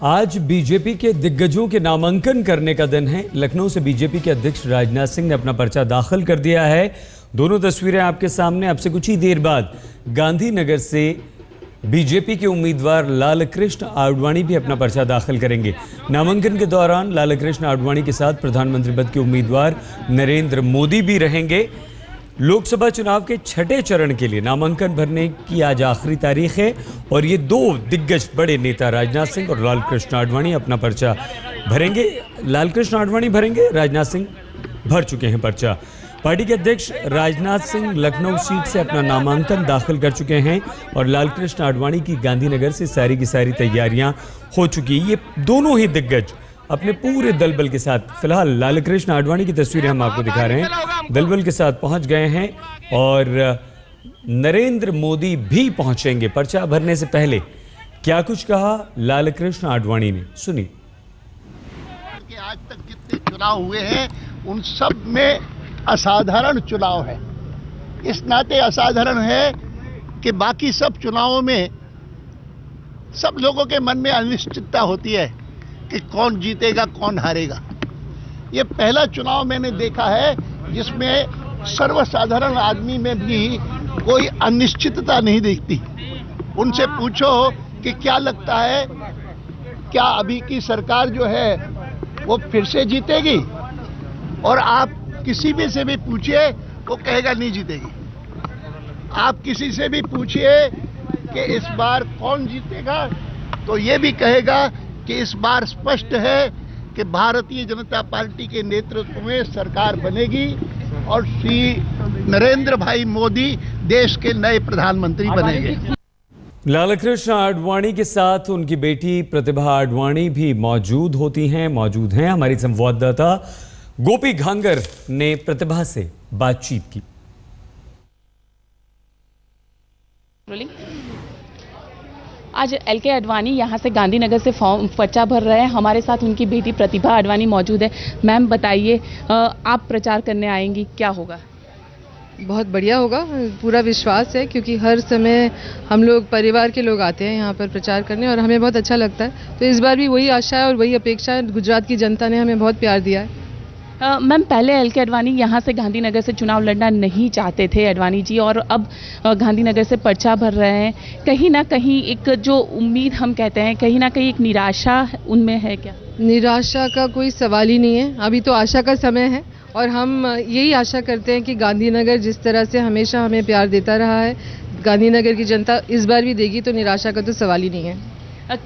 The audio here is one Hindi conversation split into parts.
आज बीजेपी के दिग्गजों के नामांकन करने का दिन है। लखनऊ से बीजेपी के अध्यक्ष राजनाथ सिंह ने अपना पर्चा दाखिल कर दिया है। दोनों तस्वीरें आपके सामने। अब से कुछ ही देर बाद गांधीनगर से बीजेपी के उम्मीदवार लालकृष्ण आडवाणी भी अपना पर्चा दाखिल करेंगे। नामांकन के दौरान लालकृष्ण आडवाणी के साथ प्रधानमंत्री पद के उम्मीदवार नरेंद्र मोदी भी रहेंगे। लोकसभा चुनाव के छठे चरण के लिए नामांकन भरने की आज आखिरी तारीख है और ये दो दिग्गज बड़े नेता राजनाथ सिंह और लालकृष्ण आडवाणी अपना पर्चा भरेंगे। लालकृष्ण आडवाणी भरेंगे, राजनाथ सिंह भर चुके हैं पर्चा। पार्टी के अध्यक्ष राजनाथ सिंह लखनऊ सीट से अपना नामांकन दाखिल कर चुके हैं और लालकृष्ण आडवाणी की गांधीनगर से सारी की सारी तैयारियां हो चुकी हैं। ये दोनों ही दिग्गज अपने पूरे दलबल के साथ, फिलहाल लालकृष्ण आडवाणी की तस्वीरें हम आपको दिखा रहे हैं, दलबल के साथ पहुंच गए हैं और नरेंद्र मोदी भी पहुंचेंगे। पर्चा भरने से पहले क्या कुछ कहा लालकृष्ण आडवाणी ने, सुनिए। आज तक जितने चुनाव हुए हैं उन सब में असाधारण चुनाव है। इस नाते असाधारण है कि बाकी सब चुनावों में सब लोगों के मन में अनिश्चितता होती है कि कौन जीतेगा कौन हारेगा। ये पहला चुनाव मैंने देखा है जिसमें सर्वसाधारण आदमी में भी कोई अनिश्चितता नहीं दिखती। उनसे पूछो कि क्या लगता है, क्या अभी की सरकार जो है वो फिर से जीतेगी, और आप किसी भी से भी पूछिए वो कहेगा नहीं जीतेगी। आप किसी से भी पूछिए कि इस बार कौन जीतेगा तो ये भी कहेगा कि इस बार स्पष्ट है कि भारतीय जनता पार्टी के नेतृत्व में सरकार बनेगी और श्री नरेंद्र भाई मोदी देश के नए प्रधानमंत्री बनेंगे। लालकृष्ण आडवाणी के साथ उनकी बेटी प्रतिभा आडवाणी भी मौजूद हैं। हमारी संवाददाता गोपी घांगर ने प्रतिभा से बातचीत की। आज एलके आडवाणी यहाँ से गांधीनगर से फॉर्म पर्चा भर रहे हैं। हमारे साथ उनकी बेटी प्रतिभा आडवाणी मौजूद है। मैम बताइए, आप प्रचार करने आएंगी, क्या होगा? बहुत बढ़िया होगा, पूरा विश्वास है, क्योंकि हर समय हम लोग परिवार के लोग आते हैं यहाँ पर प्रचार करने और हमें बहुत अच्छा लगता है। तो इस बार भी वही आशा है और वही अपेक्षा है। गुजरात की जनता ने हमें बहुत प्यार दिया है। मैम, पहले एलके आडवाणी यहाँ से गांधीनगर से चुनाव लड़ना नहीं चाहते थे आडवाणी जी, और अब गांधीनगर से पर्चा भर रहे हैं। कहीं ना कहीं एक जो उम्मीद हम कहते हैं, कहीं ना कहीं एक निराशा उनमें है क्या? निराशा का कोई सवाल ही नहीं है, अभी तो आशा का समय है और हम यही आशा करते हैं कि गांधीनगर जिस तरह से हमेशा हमें प्यार देता रहा है, गांधीनगर की जनता इस बार भी देगी, तो निराशा का तो सवाल ही नहीं है।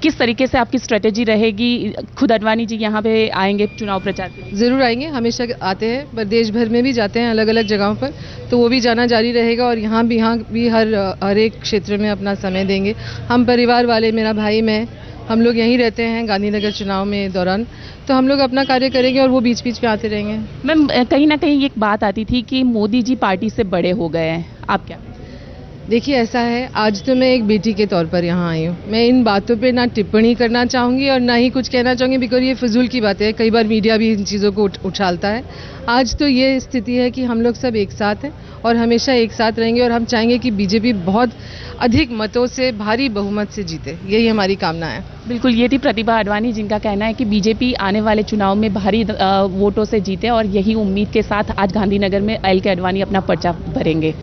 किस तरीके से आपकी स्ट्रेटेजी रहेगी? खुद आडवाणी जी यहाँ पे आएंगे चुनाव प्रचार के लिए? ज़रूर आएंगे, हमेशा आते हैं, पर देश भर में भी जाते हैं अलग अलग जगहों पर, तो वो भी जाना जारी रहेगा और यहाँ भी हर एक क्षेत्र में अपना समय देंगे। हम परिवार वाले, मेरा भाई, मैं, हम लोग यहीं रहते हैं गांधीनगर चुनाव में दौरान, तो हम लोग अपना कार्य करेंगे और वो बीच बीच में आते रहेंगे। मैम, कहीं ना कहीं एक बात आती थी कि मोदी जी पार्टी से बड़े हो गए हैं, आप क्या? देखिए, ऐसा है, आज तो मैं एक बेटी के तौर पर यहाँ आई हूँ। मैं इन बातों पे ना टिप्पणी करना चाहूँगी और ना ही कुछ कहना चाहूँगी, बिकॉज ये फिजूल की बातें हैं। कई बार मीडिया भी इन चीज़ों को उछालता है। आज तो ये स्थिति है कि हम लोग सब एक साथ हैं और हमेशा एक साथ रहेंगे और हम चाहेंगे कि बीजेपी बहुत अधिक मतों से, भारी बहुमत से जीते। यही हमारी कामना है। बिल्कुल, ये थी प्रतिभा आडवाणी, जिनका कहना है कि बीजेपी आने वाले चुनाव में भारी वोटों से जीते और यही उम्मीद के साथ आज गांधीनगर में एलके आडवाणी अपना पर्चा भरेंगे।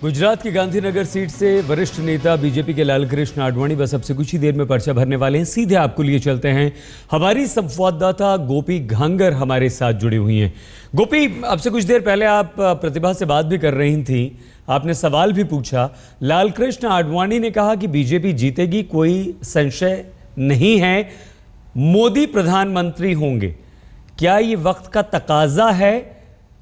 गुजरात की गांधीनगर सीट से वरिष्ठ नेता बीजेपी के लालकृष्ण आडवाणी बस अब से कुछ ही देर में पर्चा भरने वाले हैं। सीधे आपको लिए चलते हैं, हमारी संवाददाता गोपी घांगर हमारे साथ जुड़ी हुई हैं। गोपी, अब से कुछ देर पहले आप प्रतिभा से बात भी कर रही थी, आपने सवाल भी पूछा। लालकृष्ण आडवाणी ने कहा कि बीजेपी जीतेगी, कोई संशय नहीं है, मोदी प्रधानमंत्री होंगे। क्या ये वक्त का तकाजा है?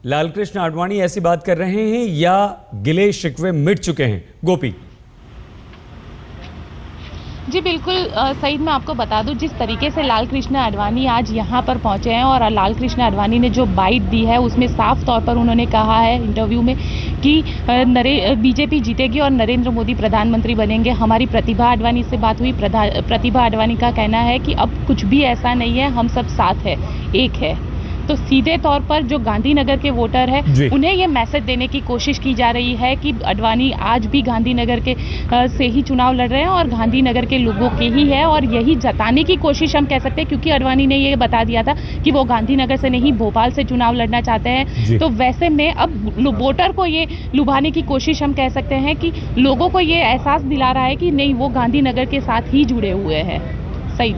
लालकृष्ण आडवाणी ऐसी बात कर रहे हैं या गिले शिकवे मिट चुके हैं? गोपी जी बिल्कुल, सईद, मैं आपको बता दूं, जिस तरीके से लालकृष्ण आडवाणी आज यहाँ पर पहुँचे हैं और लालकृष्ण आडवाणी ने जो बाइट दी है उसमें साफ तौर पर उन्होंने कहा है इंटरव्यू में कि बीजेपी जीतेगी और नरेंद्र मोदी प्रधानमंत्री बनेंगे। हमारी प्रतिभा आडवाणी से बात हुई। प्रतिभा आडवाणी का कहना है कि अब कुछ भी ऐसा नहीं है, हम सब साथ हैं, एक है। तो सीधे तौर पर जो गांधीनगर के वोटर जी। है उन्हें ये मैसेज देने की कोशिश की जा रही है कि अडवाणी आज भी गांधीनगर के से ही चुनाव लड़ रहे हैं और गांधीनगर के लोगों के ही है, और यही जताने की कोशिश हम कह सकते हैं, क्योंकि अडवाणी ने ये बता दिया था कि वो गांधीनगर से नहीं भोपाल से चुनाव लड़ना चाहते जी। हैं। तो वैसे में अब वोटर को ये लुभाने की कोशिश हम कह सकते हैं कि लोगों को ये एहसास दिला रहा है कि नहीं, वो गांधीनगर के साथ ही जुड़े हुए हैं। सही।